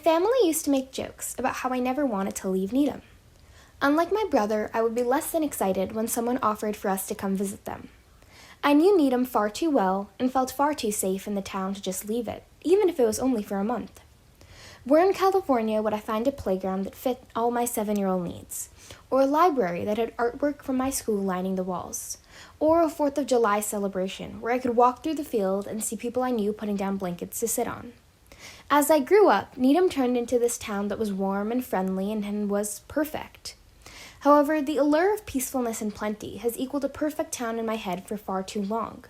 family used to make jokes about how I never wanted to leave Needham. Unlike my brother, I would be less than excited when someone offered for us to come visit them. I knew Needham far too well and felt far too safe in the town to just leave it, even if it was only for a month. Where in California would I find a playground that fit all my 7-year-old needs? Or a library that had artwork from my school lining the walls? Or a 4th of July celebration where I could walk through the field and see people I knew putting down blankets to sit on? As I grew up, Needham turned into this town that was warm and friendly and was perfect. However, the allure of peacefulness and plenty has equaled a perfect town in my head for far too long.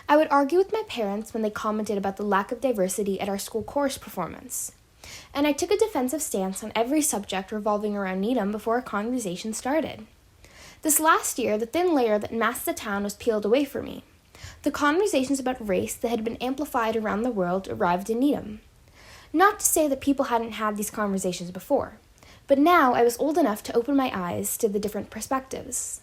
I would argue with my parents when they commented about the lack of diversity at our school chorus performance. And I took a defensive stance on every subject revolving around Needham before our conversation started. This last year, the thin layer that masked the town was peeled away from me. The conversations about race that had been amplified around the world arrived in Needham. Not to say that people hadn't had these conversations before, but now I was old enough to open my eyes to the different perspectives.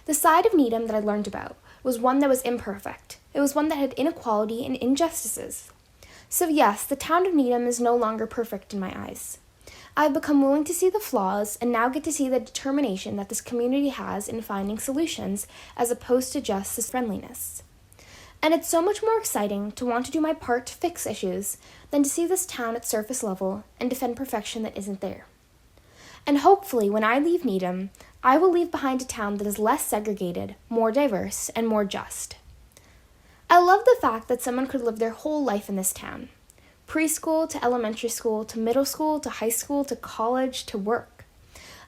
The side of Needham that I learned about was one that was imperfect. It was one that had inequality and injustices. So yes, the town of Needham is no longer perfect in my eyes. I've become willing to see the flaws and now get to see the determination that this community has in finding solutions as opposed to just this friendliness. And it's so much more exciting to want to do my part to fix issues than to see this town at surface level and defend perfection that isn't there. And hopefully, when I leave Needham, I will leave behind a town that is less segregated, more diverse, and more just. I love the fact that someone could live their whole life in this town. Preschool to elementary school to middle school to high school to college to work.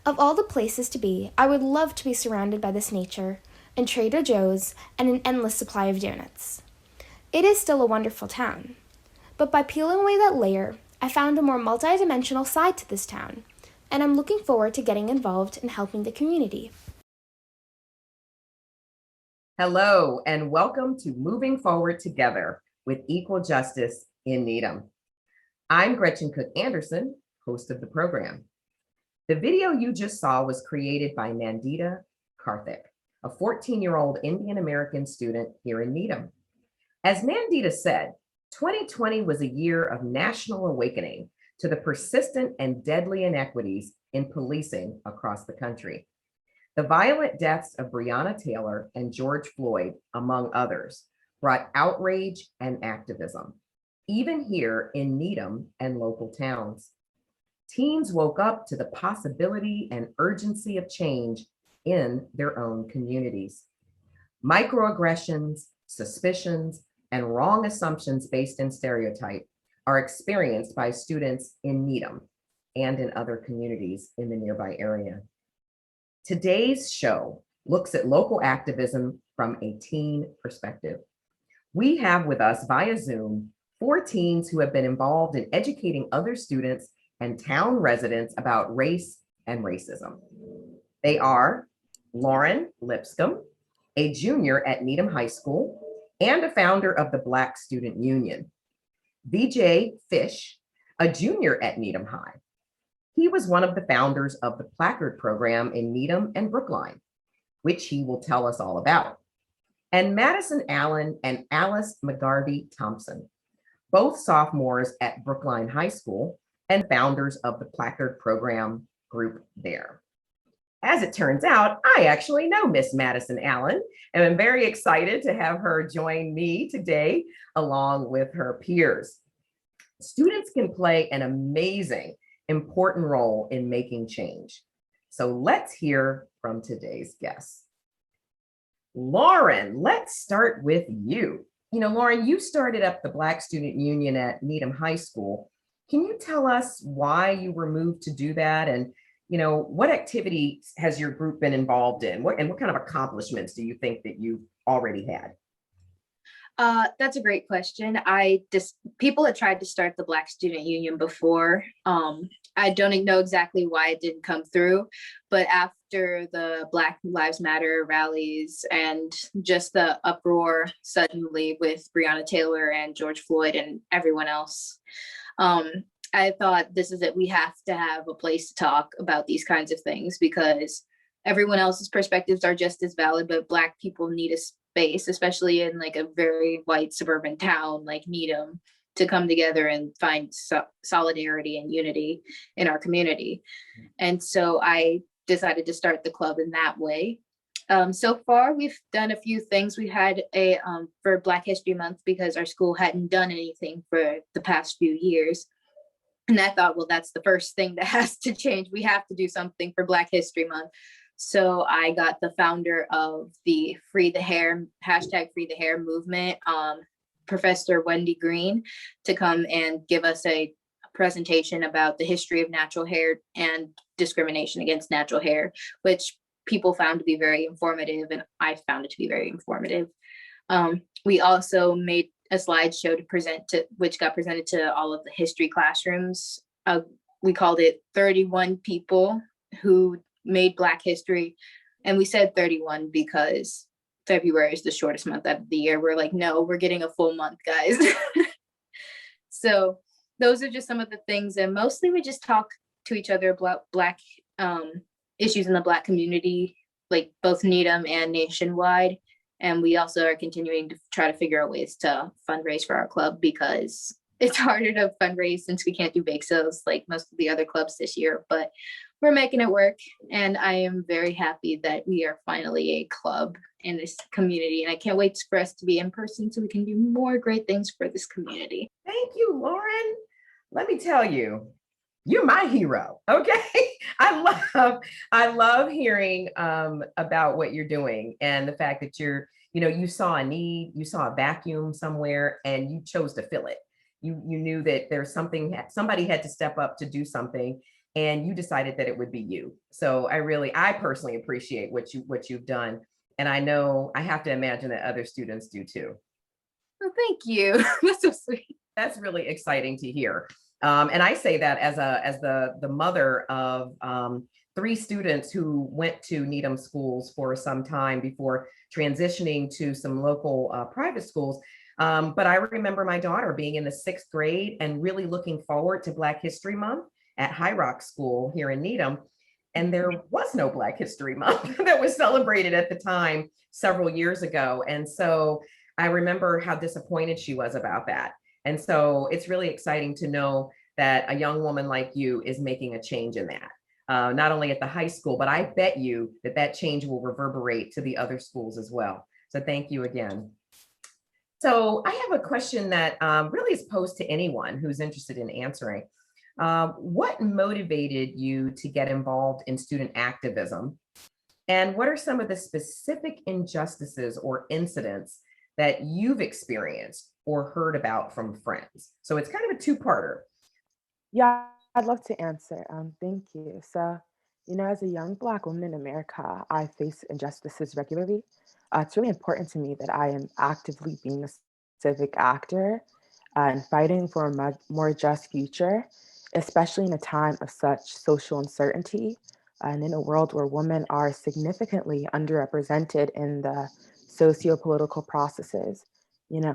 Of all the places to be, I would love to be surrounded by this nature, and Trader Joe's, and an endless supply of donuts. It is still a wonderful town. But by peeling away that layer, I found a more multidimensional side to this town, and I'm looking forward to getting involved in helping the community. Hello, and welcome to Moving Forward Together with Equal Justice in Needham. I'm Gretchen Cook-Anderson, host of the program. The video you just saw was created by Nandita Karthik, a 14-year-old Indian American student here in Needham. As Nandita said, 2020 was a year of national awakening to the persistent and deadly inequities in policing across the country. The violent deaths of Breonna Taylor and George Floyd, among others, brought outrage and activism, even here in Needham and local towns. Teens woke up to the possibility and urgency of change in their own communities. Microaggressions, suspicions, and wrong assumptions based in stereotype are experienced by students in Needham and in other communities in the nearby area. Today's show looks at local activism from a teen perspective. We have with us via Zoom 4 teens who have been involved in educating other students and town residents about race and racism. They are Lauren Lipscomb, a junior at Needham High School and a founder of the Black Student Union. VJ Fish, a junior at Needham High. He was one of the founders of the Placard Program in Needham and Brookline, which he will tell us all about. And Madison Allen and Alice McGarvey Thompson, both sophomores at Brookline High School and founders of the Placard Program group there. As it turns out, I actually know Miss Madison Allen, and I'm very excited to have her join me today along with her peers. Students can play an amazing, important role in making change. So let's hear from today's guests. Lauren, let's start with you. Lauren, you started up the Black Student Union at Needham High School. Can you tell us why you were moved to do that? And, what activities has your group been involved in? What kind of accomplishments do you think that you've already had? That's a great question. People had tried to start the Black Student Union before. I don't know exactly why it didn't come through, but after the Black Lives Matter rallies and just the uproar suddenly with Breonna Taylor and George Floyd and everyone else, I thought, this is it. We have to have a place to talk about these kinds of things because everyone else's perspectives are just as valid, but Black people need a space, especially in like a very white suburban town like Needham, to come together and find solidarity and unity in our community. And so I decided to start the club in that way. So far, we've done a few things. We had a for Black History Month, because our school hadn't done anything for the past few years. And I thought, well, that's the first thing that has to change. We have to do something for Black History Month. So I got the founder of the Free the Hair, #FreeTheHair movement, Professor Wendy Green, to come and give us a presentation about the history of natural hair and discrimination against natural hair, which people found to be very informative, and I found it to be very informative. We also made a slideshow to present to, which got presented to all of the history classrooms. We called it 31 people who made Black history. And we said 31 because February is the shortest month out of the year. We're like, no, we're getting a full month, guys. So those are just some of the things. And mostly we just talk to each other about Black issues in the Black community, like both Needham and nationwide. And we also are continuing to try to figure out ways to fundraise for our club, because it's harder to fundraise since we can't do bake sales like most of the other clubs this year, but we're making it work. And I am very happy that we are finally a club in this community. And I can't wait for us to be in person so we can do more great things for this community. Thank you, Lauren. Let me tell you, you're my hero. Okay. I love hearing about what you're doing, and the fact that you saw a need, you saw a vacuum somewhere, and you chose to fill it. You knew that there's somebody had to step up to do something, and you decided that it would be you. So I personally appreciate what you've done. And I know, I have to imagine that other students do too. Well, thank you. That's so sweet. That's really exciting to hear. And I say that as the mother of 3 students who went to Needham schools for some time before transitioning to some local private schools. But I remember my daughter being in the 6th grade and really looking forward to Black History Month at High Rock School here in Needham. And there was no Black History Month that was celebrated at the time several years ago. And so I remember how disappointed she was about that. And so it's really exciting to know that a young woman like you is making a change in that, not only at the high school, but I bet you that change will reverberate to the other schools as well. So thank you again. So I have a question that really is posed to anyone who's interested in answering. What motivated you to get involved in student activism? And what are some of the specific injustices or incidents that you've experienced or heard about from friends? So it's kind of a 2-parter. Yeah, I'd love to answer. Thank you. So, as a young Black woman in America, I face injustices regularly. It's really important to me that I am actively being a civic actor and fighting for a more just future, especially in a time of such social uncertainty and in a world where women are significantly underrepresented in the socio-political processes.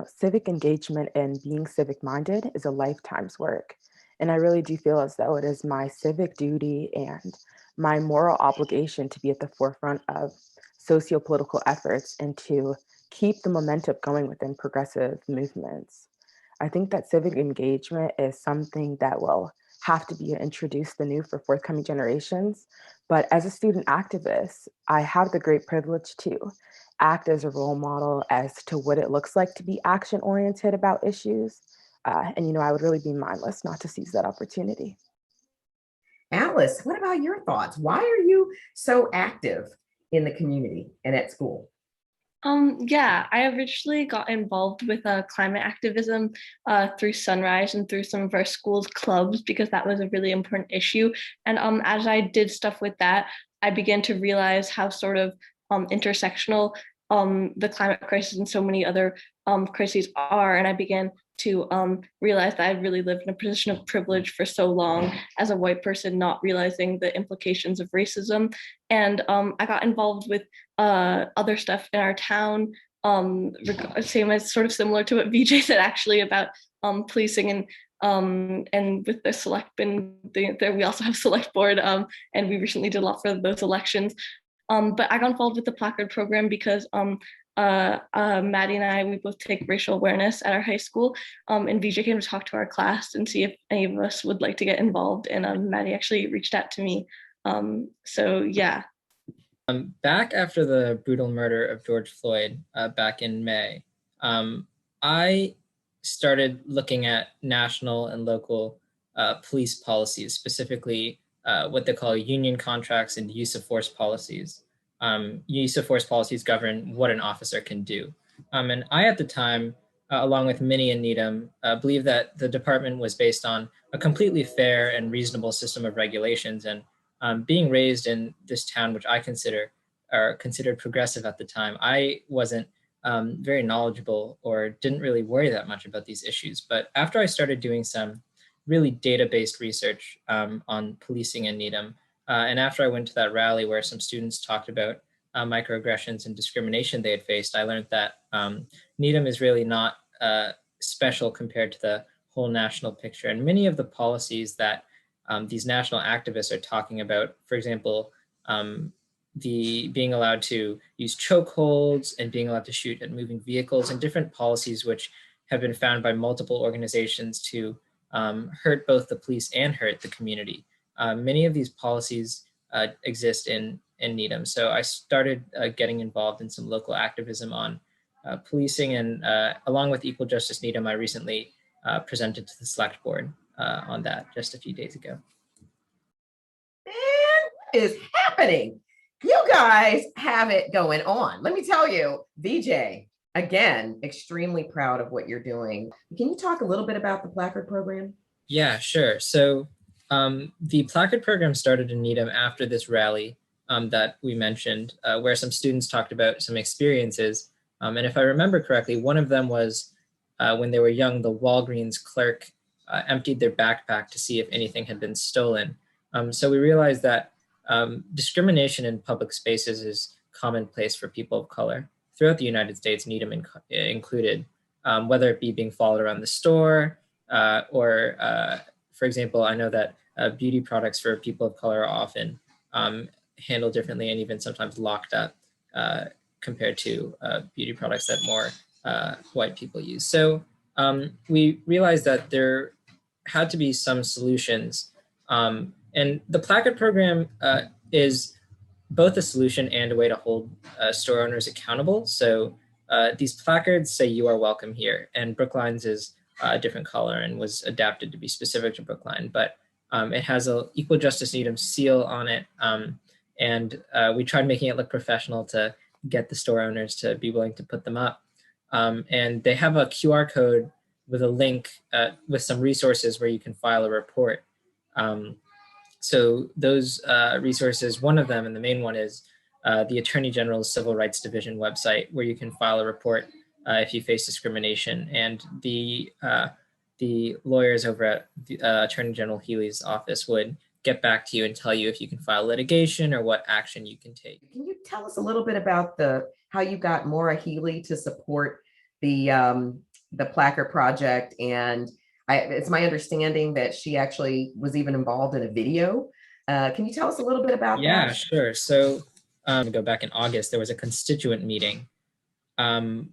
Civic engagement and being civic-minded is a lifetime's work. And I really do feel as though it is my civic duty and my moral obligation to be at the forefront of socio-political efforts and to keep the momentum going within progressive movements. I think that civic engagement is something that will have to be introduced anew for forthcoming generations. But as a student activist, I have the great privilege to act as a role model as to what it looks like to be action-oriented about issues. And I would really be mindless not to seize that opportunity. Alice, what about your thoughts? Why are you so active in the community and at school? Yeah, I originally got involved with climate activism through Sunrise and through some of our school's clubs, because that was a really important issue. And as I did stuff with that, I began to realize how sort of intersectional the climate crisis and so many other crises are. And I began to realize that I'd really lived in a position of privilege for so long as a white person, not realizing the implications of racism. And I got involved with other stuff in our town, same as sort of similar to what VJ said actually about policing and with the select bin, we also have select board, and we recently did a lot for those elections. But I got involved with the Placard Program because Maddie and I, we both take racial awareness at our high school, and VJ came to talk to our class and see if any of us would like to get involved. And Maddie actually reached out to me. So yeah. Back after the brutal murder of George Floyd back in May, I started looking at national and local police policies, specifically what they call union contracts and use of force policies. Use of force policies govern what an officer can do. And I, at the time, along with many in Needham, believed that the department was based on a completely fair and reasonable system of regulations. And being raised in this town, which I considered progressive at the time, I wasn't very knowledgeable or didn't really worry that much about these issues. But after I started doing some really data-based research on policing in Needham, and after I went to that rally where some students talked about microaggressions and discrimination they had faced, I learned that Needham is really not special compared to the whole national picture. And many of the policies that these national activists are talking about, for example, the being allowed to use chokeholds and being allowed to shoot at moving vehicles, and different policies which have been found by multiple organizations to hurt both the police and hurt the community. Many of these policies exist in Needham. So I started getting involved in some local activism on policing, and along with Equal Justice Needham, I recently presented to the select board on that just a few days ago. Man, what is happening? You guys have it going on. Let me tell you, VJ, again, extremely proud of what you're doing. Can you talk a little bit about the Placard Program? Yeah, sure. So the Placard Program started in Needham after this rally that we mentioned, where some students talked about some experiences. And if I remember correctly, one of them was when they were young, the Walgreens clerk emptied their backpack to see if anything had been stolen. So we realized that discrimination in public spaces is commonplace for people of color throughout the United States, Needham included, whether it be being followed around the store or, for example, I know that beauty products for people of color are often handled differently and even sometimes locked up compared to beauty products that more white people use. So we realized that there had to be some solutions. And the Placard Program is both a solution and a way to hold store owners accountable. So these placards say "You are welcome here," and Brookline's is a different color and was adapted to be specific to Brookline, but it has a Equal Justice Needham seal on it. And we tried making it look professional to get the store owners to be willing to put them up. And they have a QR code with a link with some resources where you can file a report. So those resources, one of them, and the main one, is the Attorney General's Civil Rights Division website, where you can file a report if you face discrimination. And the lawyers over at the, Attorney General Healy's office would get back to you and tell you if you can file litigation or what action you can take. Can you tell us a little bit about how you got Maura Healy to support the Placard Project? And it's my understanding that she actually was even involved in a video. Can you tell us a little bit about that? Yeah, sure. So go back in August, there was a constituent meeting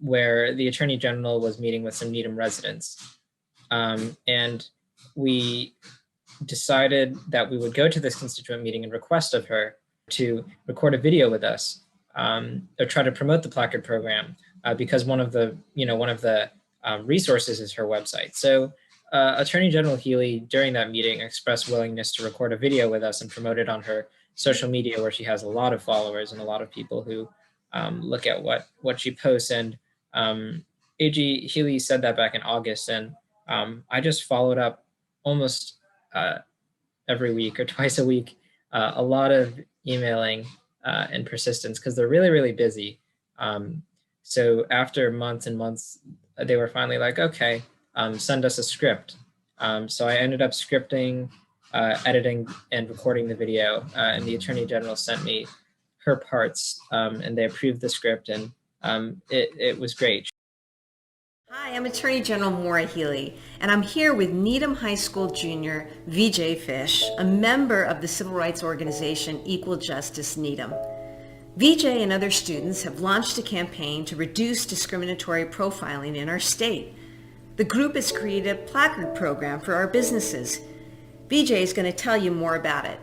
where the Attorney General was meeting with some Needham residents. And we decided that we would go to this constituent meeting and request of her to record a video with us or try to promote the Placard Program because one of the resources is her website. So Attorney General Healy, during that meeting, expressed willingness to record a video with us and promote it on her social media, where she has a lot of followers and a lot of people who look at what she posts. And AG Healy said that back in August, and I just followed up almost every week or twice a week, a lot of emailing and persistence, because they're really, really busy. So after months and months, they were finally like, okay, send us a script. So I ended up scripting, editing, and recording the video, and the Attorney General sent me her parts, and they approved the script, and it was great. Hi, I'm Attorney General Maura Healy, and I'm here with Needham High School junior VJ Fish, a member of the civil rights organization Equal Justice Needham. VJ and other students have launched a campaign to reduce discriminatory profiling in our state. The group has created a placard program for our businesses. VJ is going to tell you more about it.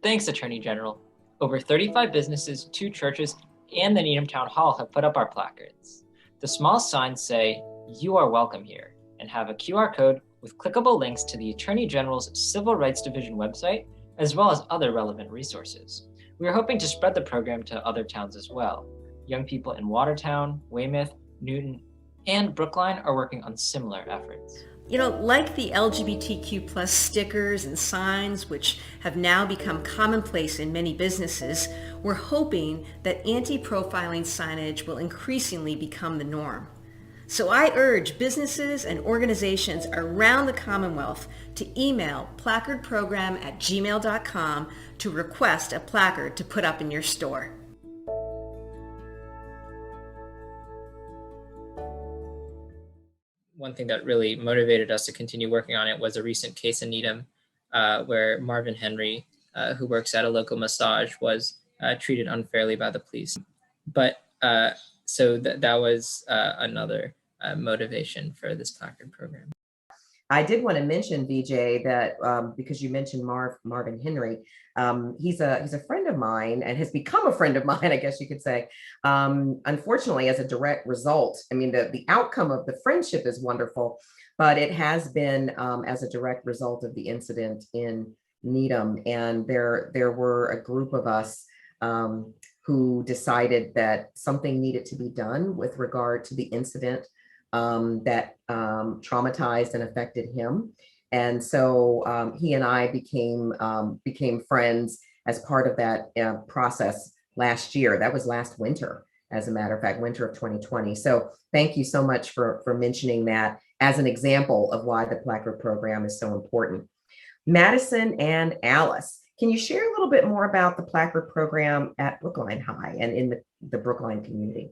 Thanks, Attorney General. Over 35 businesses, 2 churches, and the Needham Town Hall have put up our placards. The small signs say, "You are welcome here," and have a QR code with clickable links to the Attorney General's Civil Rights Division website, as well as other relevant resources. We are hoping to spread the program to other towns as well. Young people in Watertown, Weymouth, Newton, and Brookline are working on similar efforts. You know, like the LGBTQ plus stickers and signs, which have now become commonplace in many businesses, we're hoping that anti-profiling signage will increasingly become the norm. So I urge businesses and organizations around the Commonwealth to email placardprogram@gmail.com to request a placard to put up in your store. One thing that really motivated us to continue working on it was a recent case in Needham where Marvin Henry, who works at a local massage, was treated unfairly by the police. But so that was another motivation for this placard program. I did want to mention, VJ, that because you mentioned Marvin Henry, he's a friend of mine and has become a friend of mine, I guess you could say. Unfortunately, as a direct result, I mean, the outcome of the friendship is wonderful, but it has been as a direct result of the incident in Needham. And there were a group of us who decided that something needed to be done with regard to the incident that traumatized and affected him. And so he and I became friends as part of that process last year. That was last winter, as a matter of fact, winter of 2020. So thank you so much for mentioning that as an example of why the placard program is so important. Madison and Alice, can you share a little bit more about the placard program at Brookline High and in the Brookline community?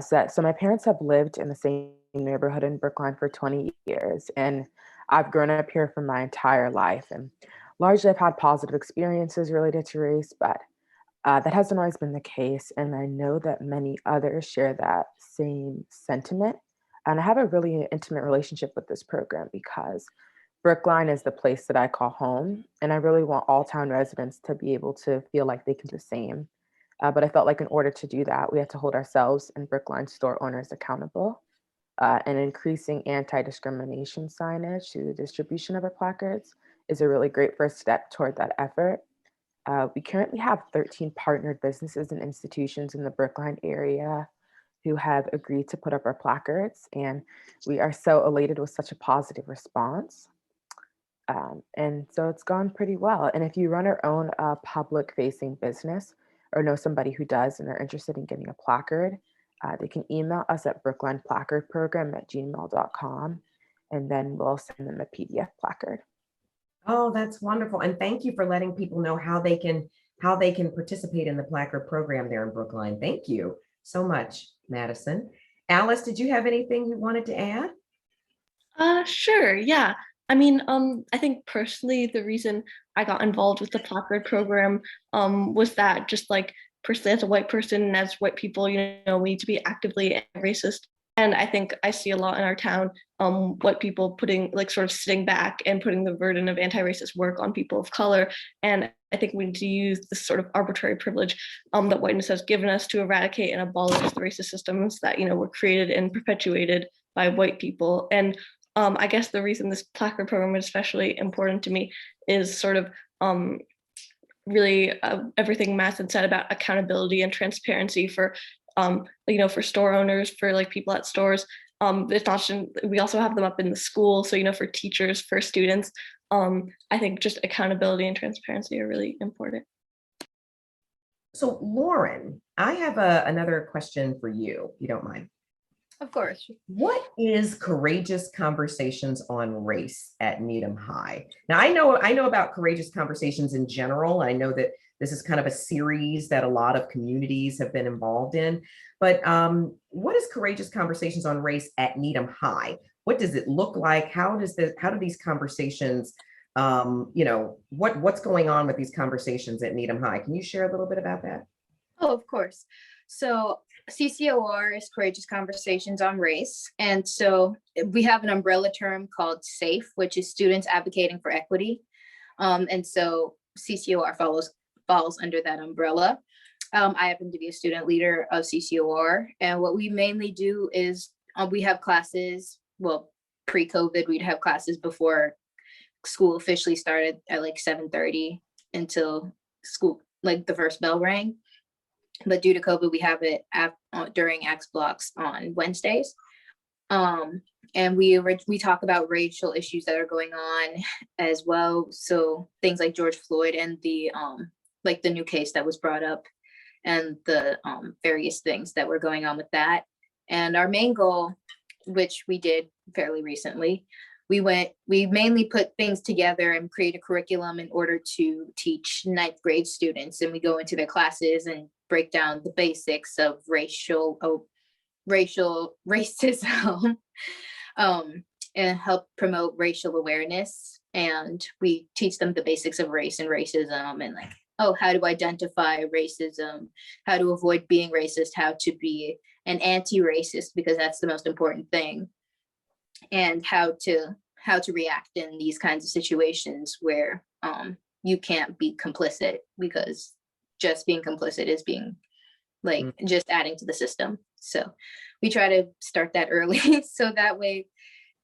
So my parents have lived in the same neighborhood in Brookline for 20 years, and I've grown up here for my entire life. And largely I've had positive experiences related to race, but that hasn't always been the case. And I know that many others share that same sentiment. And I have a really intimate relationship with this program because Brookline is the place that I call home. And I really want all town residents to be able to feel like they can do the same. But I felt like in order to do that, we had to hold ourselves and Brookline store owners accountable. And increasing anti-discrimination signage through the distribution of our placards is a really great first step toward that effort. We currently have 13 partnered businesses and institutions in the Brookline area who have agreed to put up our placards, and we are so elated with such a positive response. And so it's gone pretty well. And if you run your own public-facing business, or know somebody who does and are interested in getting a placard, they can email us at brooklineplacardprogram@gmail.com, and then we'll send them a PDF placard. Oh, that's wonderful. And thank you for letting people know how they can participate in the placard program there in Brookline. Thank you so much, Madison. Alice, did you have anything you wanted to add? Sure, yeah. I mean, I think personally, the reason I got involved with the placard program was that just like personally as a white person and as white people, we need to be actively anti-racist. And I think I see a lot in our town, white people putting like sort of sitting back and putting the burden of anti-racist work on people of color. And I think we need to use this sort of arbitrary privilege that whiteness has given us to eradicate and abolish the racist systems that, were created and perpetuated by white people. And I guess the reason this placard program is especially important to me is sort of really everything Matt had said about accountability and transparency for for store owners, for like people at stores. It's not just, we also have them up in the school. So, for teachers, for students, I think just accountability and transparency are really important. So Lauren, I have another question for you, if you don't mind. Of course. What is Courageous Conversations on Race at Needham High? Now, I know about Courageous Conversations in general. I know that this is kind of a series that a lot of communities have been involved in. But what is Courageous Conversations on Race at Needham High? What does it look like? How do these conversations, what's going on with these conversations at Needham High? Can you share a little bit about that? Oh, of course. So CCOR is Courageous Conversations on Race. And so we have an umbrella term called SAFE, which is Students Advocating for Equity. And so CCOR falls under that umbrella. I happen to be a student leader of CCOR. And what we mainly do is we have classes, well, pre-COVID, we'd have classes before school officially started at like 7:30 until school, like the first bell rang. But due to COVID, we have it during X blocks on Wednesdays. And we talk about racial issues that are going on as well. So things like George Floyd and the like the new case that was brought up and the various things that were going on with that. And our main goal, which we did fairly recently, we mainly put things together and create a curriculum in order to teach ninth grade students. And we go into their classes and break down the basics of racial racism and help promote racial awareness. And we teach them the basics of race and racism and like, oh, how to identify racism, how to avoid being racist, how to be an anti-racist, because that's the most important thing, and how to react in these kinds of situations where you can't be complicit, because just being complicit is being like just adding to the system. So we try to start that early so that way,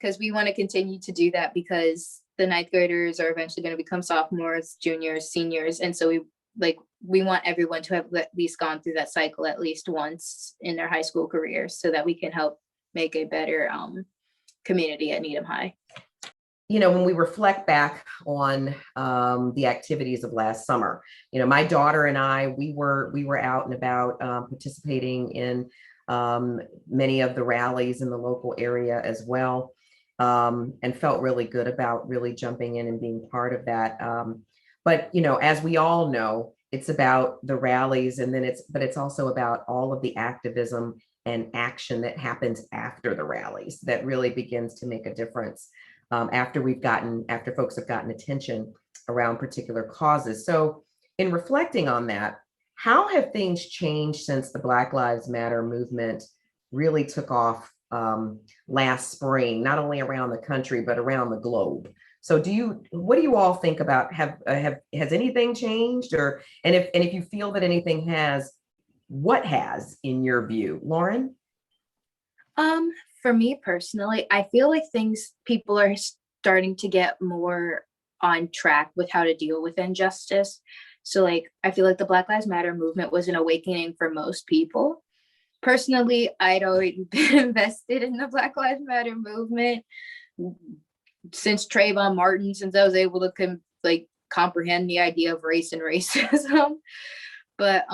because we want to continue to do that, because the ninth graders are eventually going to become sophomores, juniors, seniors. And so we want everyone to have at least gone through that cycle at least once in their high school career, so that we can help make a better community at Needham High. You know, when we reflect back on the activities of last summer, you know, my daughter and I, we were out and about participating in many of the rallies in the local area as well, and felt really good about really jumping in and being part of that. But, you know, as we all know, it's about the rallies, and then it's also about all of the activism and action that happens after the rallies that really begins to make a difference. After folks have gotten attention around particular causes. So in reflecting on that, how have things changed since the Black Lives Matter movement really took off last spring, not only around the country, but around the globe? So what do you all think about, has anything changed, and if you feel that anything has, what has in your view? Lauren? For me personally, I feel like people are starting to get more on track with how to deal with injustice. So like, I feel like the Black Lives Matter movement was an awakening for most people. Personally, I'd already been invested in the Black Lives Matter movement since Trayvon Martin, since I was able to comprehend the idea of race and racism. But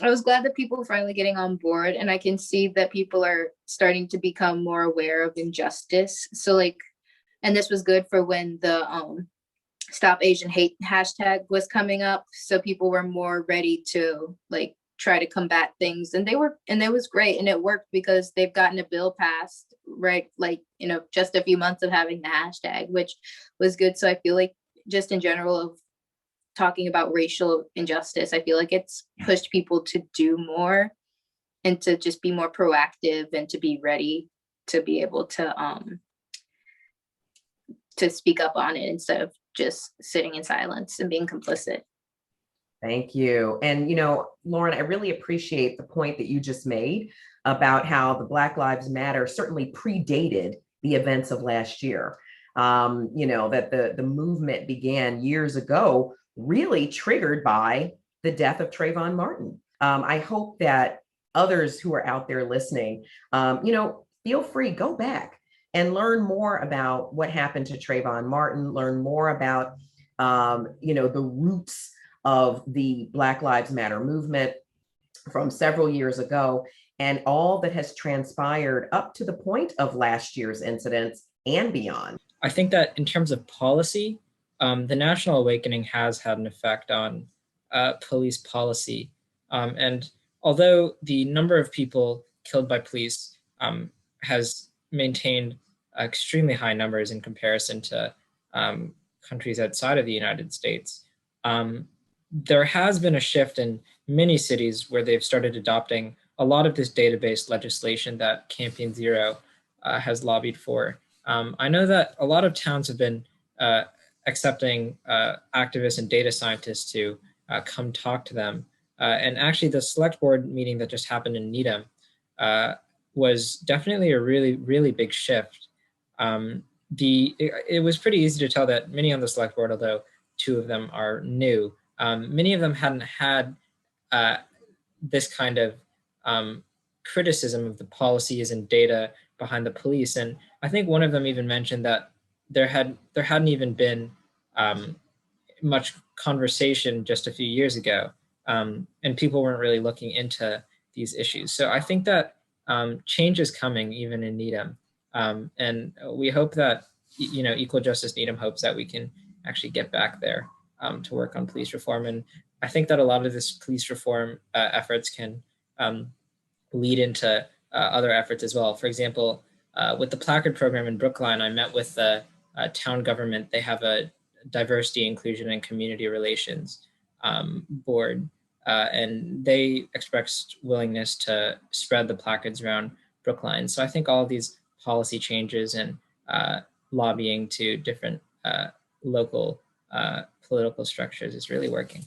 I was glad that people were finally getting on board, and I can see that people are starting to become more aware of injustice. So like, and this was good for when the Stop Asian Hate hashtag was coming up. So people were more ready to like try to combat things, and it was great, and it worked because they've gotten a bill passed, right? Like, you know, just a few months of having the hashtag, which was good. So I feel like just in general of talking about racial injustice, I feel like it's pushed people to do more and to just be more proactive and to be ready to be able to speak up on it instead of just sitting in silence and being complicit. Thank you. And, you know, Lauren, I really appreciate the point that you just made about how the Black Lives Matter certainly predated the events of last year. You know, that the movement began years ago, really triggered by the death of Trayvon Martin. I hope that others who are out there listening, you know, feel free, go back and learn more about what happened to Trayvon Martin, learn more about, you know, the roots of the Black Lives Matter movement from several years ago, and all that has transpired up to the point of last year's incidents and beyond. I think that in terms of policy, the National Awakening has had an effect on police policy. And although the number of people killed by police has maintained extremely high numbers in comparison to countries outside of the United States, there has been a shift in many cities where they've started adopting a lot of this database legislation that Campaign Zero has lobbied for. I know that a lot of towns have been accepting activists and data scientists to come talk to them. And actually the select board meeting that just happened in Needham was definitely a really, really big shift. It was pretty easy to tell that many on the select board, although 2 of them are new, many of them hadn't had this kind of criticism of the policies and data behind the police. And I think one of them even mentioned that there hadn't even been much conversation just a few years ago, and people weren't really looking into these issues. So I think that change is coming even in Needham, and we hope that Equal Justice Needham hopes that we can actually get back there to work on police reform. And I think that a lot of this police reform efforts can lead into other efforts as well. For example, with the Placard Program in Brookline, I met with the town government. They have a diversity, inclusion, and community relations board, and they expressed willingness to spread the placards around Brookline. So I think all of these policy changes and lobbying to different local political structures is really working.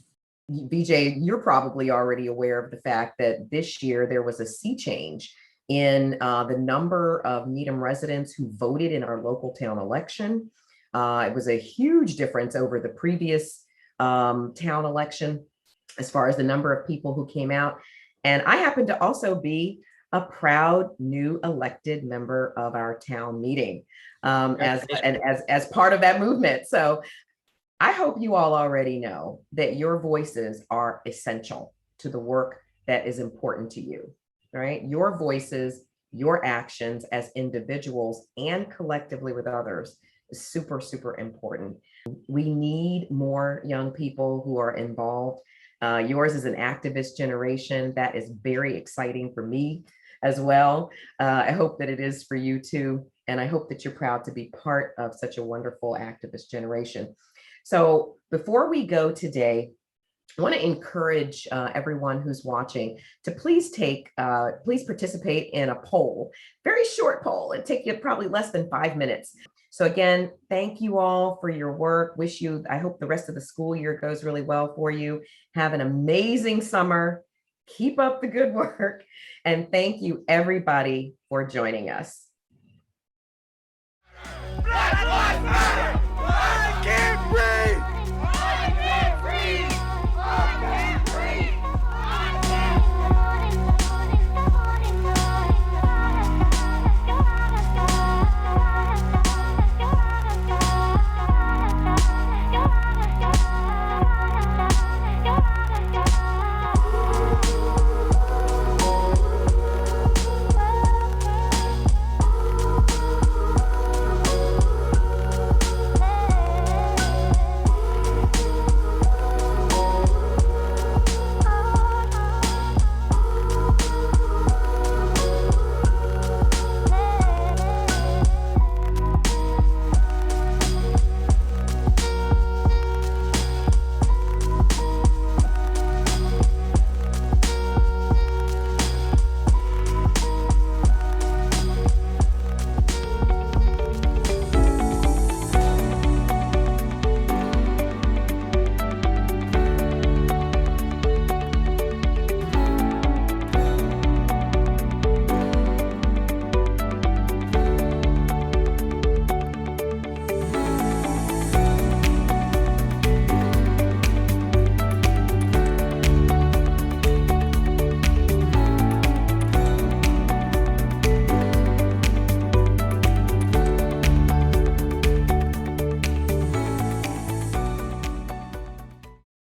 BJ, you're probably already aware of the fact that this year there was a sea change in the number of Needham residents who voted in our local town election. It was a huge difference over the previous town election as far as the number of people who came out. And I happen to also be a proud new elected member of our town meeting as part of that movement. So I hope you all already know that your voices are essential to the work that is important to you, right? Your voices, your actions as individuals and collectively with others is super, super important. We need more young people who are involved. Yours is an activist generation. That is very exciting for me as well. I hope that it is for you too. And I hope that you're proud to be part of such a wonderful activist generation. So before we go today, I want to encourage everyone who's watching to please participate in a poll, very short poll. It'll take you probably less than 5 minutes. So again, thank you all for your work. I hope the rest of the school year goes really well for you. Have an amazing summer. Keep up the good work. And thank you everybody for joining us. Black Lives Matter!